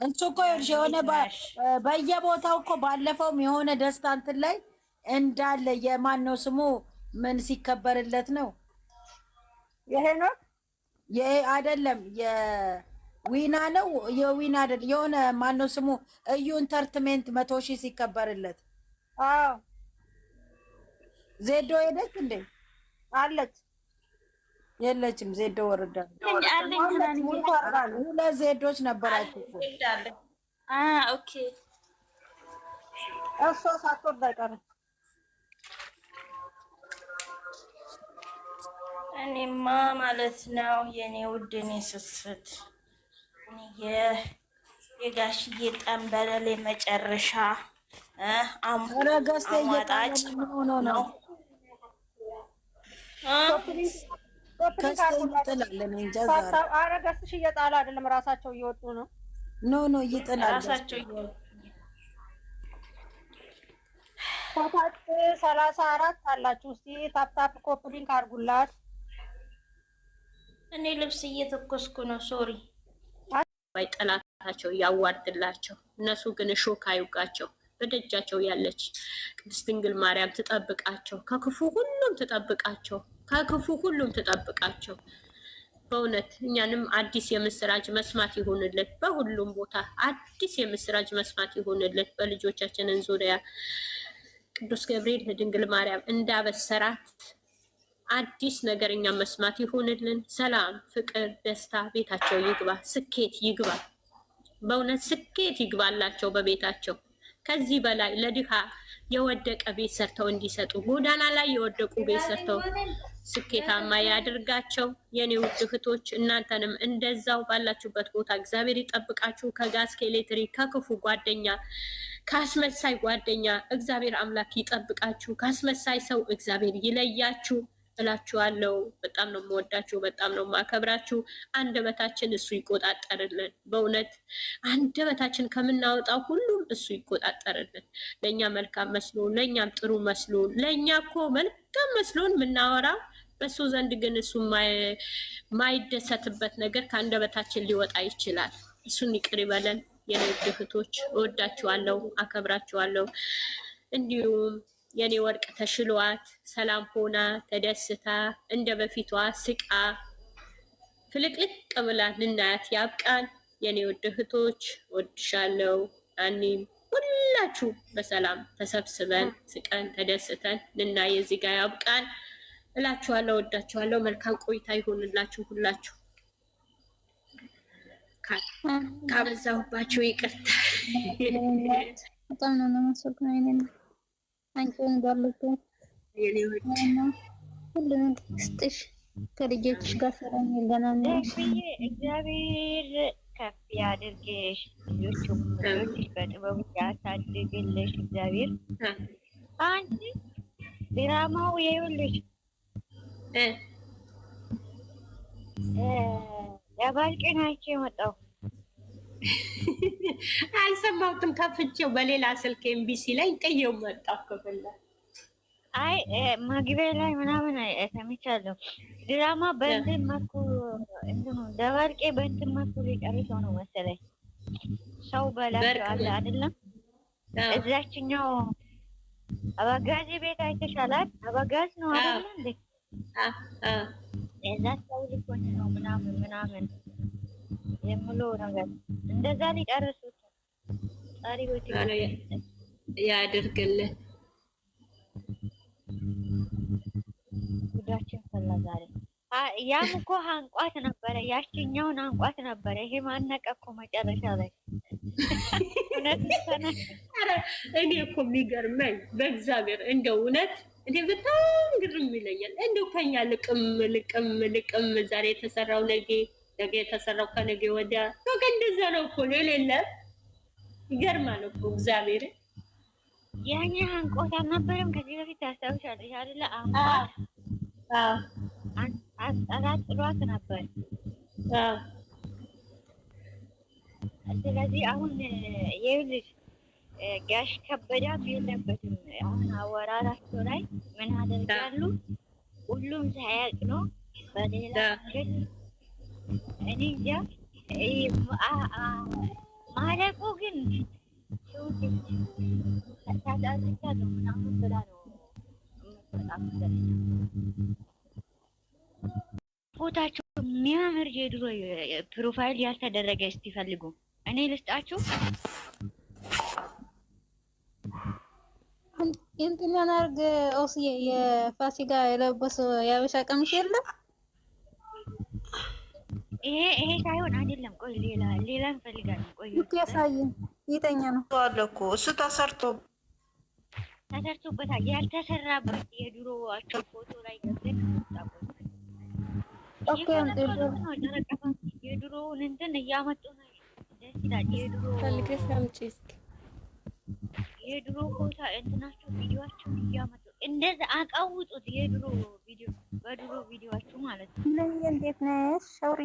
እንሱ እኮ የሆነ በየቦታው እኮ ባለፈውም የሆነ ደስታ እንትን ላይ እንዳለ የማን ነው ስሙ ምን ሲከበርለት ነው ይሄ ነው ይሄ አይደለም የዊና ነው የዊና አይደል የሆነ ማን ነው ስሙ እዩ ኢንተርቴይንመንት 100,000 ሲከበርለት አዎ ዜዶ ሄደች እንዴ አለች የለችም ዜዶ ወረዳ ሁለት ዜዶች ነበራችሁ ኦኬ እሷ ሳትወርድ አይቀርም እኔማ ማለት ነው የኔ ውድ እኔ ስስት የጋሽዬ ጠንበለል የመጨረሻ አሟጣጭ ነው ገስትሽ እየጣሉ አይደለም ራሳቸው እየወጡ ነው ኖ ይጥላል ራሳቸው ታታክ 34 አላችሁ እስቲ ታፕ ኮፕሊንግ አድርጉላት እኔ ልብስ እየተኮስኩ ነው ሶሪ ጠላታቸው ያዋርድላቸው እነሱ ግን ሾክ አይውጋቸው በደጃቸው ያለች ቅድስት ድንግል ማርያም ትጠብቃቸው ከክፉ ሁሉም ትጠብቃቸው በእውነት እኛንም አዲስ የምስራች መስማት ይሁንልን በሁሉም ቦታ አዲስ የምስራች መስማት ይሁንልን በልጆቻችንን ዙሪያ ቅዱስ ገብርኤል ለድንግል ማርያም እንዳበሰራት አዲስ ነገር እኛ መስማት ይሁንልን ሰላም ፍቅር ደስታ ቤታቸው ይግባ ስኬት ይግባ በእውነት ስኬት ይግባላቸው በቤታቸው ከዚህ በላይ ለድሃ የወደቀ ቤት ሰርተው እንዲሰጡ ጎዳና ላይ የወደቁ ቤት ሰርተው ስኬታማ ያድርጋቸው የኔ ውድ እህቶች እናንተንም እንደዛው ባላችሁበት ቦታ እግዚአብሔር ይጠብቃችሁ ከጋዝ ከኤሌክትሪክ ከክፉ ጓደኛ ካስመሳይ ጓደኛ እግዚአብሔር አምላክ ይጠብቃችሁ ካስመሳይ ሰው እግዚአብሔር ይለያችሁ እላችኋለሁ በጣም ነው የምወዳችሁ በጣም ነው የማከብራችሁ አንደበታችን እሱ ይቆጣጠርልን በእውነት አንደበታችን ከምናወጣው ሁሉም እሱ ይቆጣጠርልን ለኛ መልካም መስሎ ለኛም ጥሩ መስሎ ለኛ እኮ መልካም መስሎን የምናወራው በሱ ዘንድ ግን እሱ ማይደሰትበት ነገር ከአንደበታችን ሊወጣ ይችላል እሱን ይቅር ይበለን የኔ እህቶች እወዳችኋለሁ አከብራችኋለሁ እንዲሁም የኔ ወርቅ ተሽሏት ሰላም ሆና ተደስታ እንደ በፊቷ ስቃ ፍልቅልቅ ብላ ልናያት ያብቃን የኔ ውድ እህቶች ወድሻለሁ እኔም ሁላችሁ በሰላም ተሰብስበን ስቀን ተደስተን ልናይ እዚህ ጋር ያብቃን እላችኋለሁ ወዳችኋለሁ መልካም ቆይታ ይሁንላችሁ ሁላችሁ ካበዛሁባችሁ ይቅርታ በጣም ነው የማመሰግነው አይነን አንቺን ጋርልኩ ሁሉንም ስጥሽ ከልጆችሽ ጋር ሰላም ይገናኛል እግዚአብሔር ከፍ ያድርግሽ ልጆችሽ በጥበቡ ያሳድግልሽ እግዚአብሔር አንቺ ድራማው ይኸውልሽ ያባልቀን አይቼ መጣሁ አልሰማሁትም ከፍቼው በሌላ ስልክ ኤምቢሲ ላይ ጥዬው መጣሁ ከፈለ አይ ማግቢያ ላይ ምናምን ሰምቻለሁ ድራማ በእንትን መልኩ እንትኑ ደባልቄ በእንትን መልኩ ሊጨርሰው ነው መሰለኝ ሰው በላቸው አለ አይደለም እዛችኛው አበጋዝ ቤት አይተሻላት አበጋዝ ነው አይደል እንዴ እዛ ሰው ሊሆን ነው ምናምን የምለው ነገር እንደዛ ሊጨርሱት ጣሪ ወጪ ያድርግልን ጉዳችን ፈላዛሬ ያም እኮ አንቋት ነበረ ያችኛውን አንቋት ነበረ ይሄ ማነቀ እኮ መጨረሻ ላይ እኔ እኮ የሚገርመኝ በእግዚአብሔር እንደው እውነት እንዴ በጣም ግርም ይለኛል እንደው ከኛ ልቅም ዛሬ የተሰራው ነገ የተሰራው ከነገ ወዲያ እንደዛ ነው እኮ የሌለ ይገርማል እኮ እግዚአብሔር ያኛ አንቆት አልነበረም ከዚህ በፊት ታስታውሻለሽ አይደለ አስጠላት ጥሏት ነበር ስለዚህ አሁን ይኸውልሽ ጋሽ ከበዳም የለበትም አሁን አወራራቸው ላይ ምን አደርጋሉ ሁሉም ሳያውቅ ነው በሌላ ግን እኔ እንጃ ማለቁ ግን ታዳርቻለሁ ምናምን ብላ ነው ፎታቸው የሚያምር የድሮ ፕሮፋይል ያልተደረገ እስቲ ፈልጉ። እኔ ልስጣችሁ። እንትን አርግ ኦስዬ የፋሲካ የለበሰው የሀበሻ ቀሚስ የለም። ይሄ ሳይሆን አይደለም። ቆይ ሌላ እንፈልጋለን። ቆይ ያሳየን ይተኛ ነው አለ እኮ እሱ ተሰርቶበታል። ያልተሰራበት የድሮዋቸው ፎቶ ላይ ገብተን የድሮውን እንትን እያመጡ ነው። ደስ ይላል። የድሮ ፎቶ እንትናቸው ቪዲዮአቸውን እያመጡ እንደዛ አቃውጡት። የድሮ ቪዲዮ በድሮ ቪዲዮአቸው ማለት ነው። እንዴት ነሽ ሸውሪ?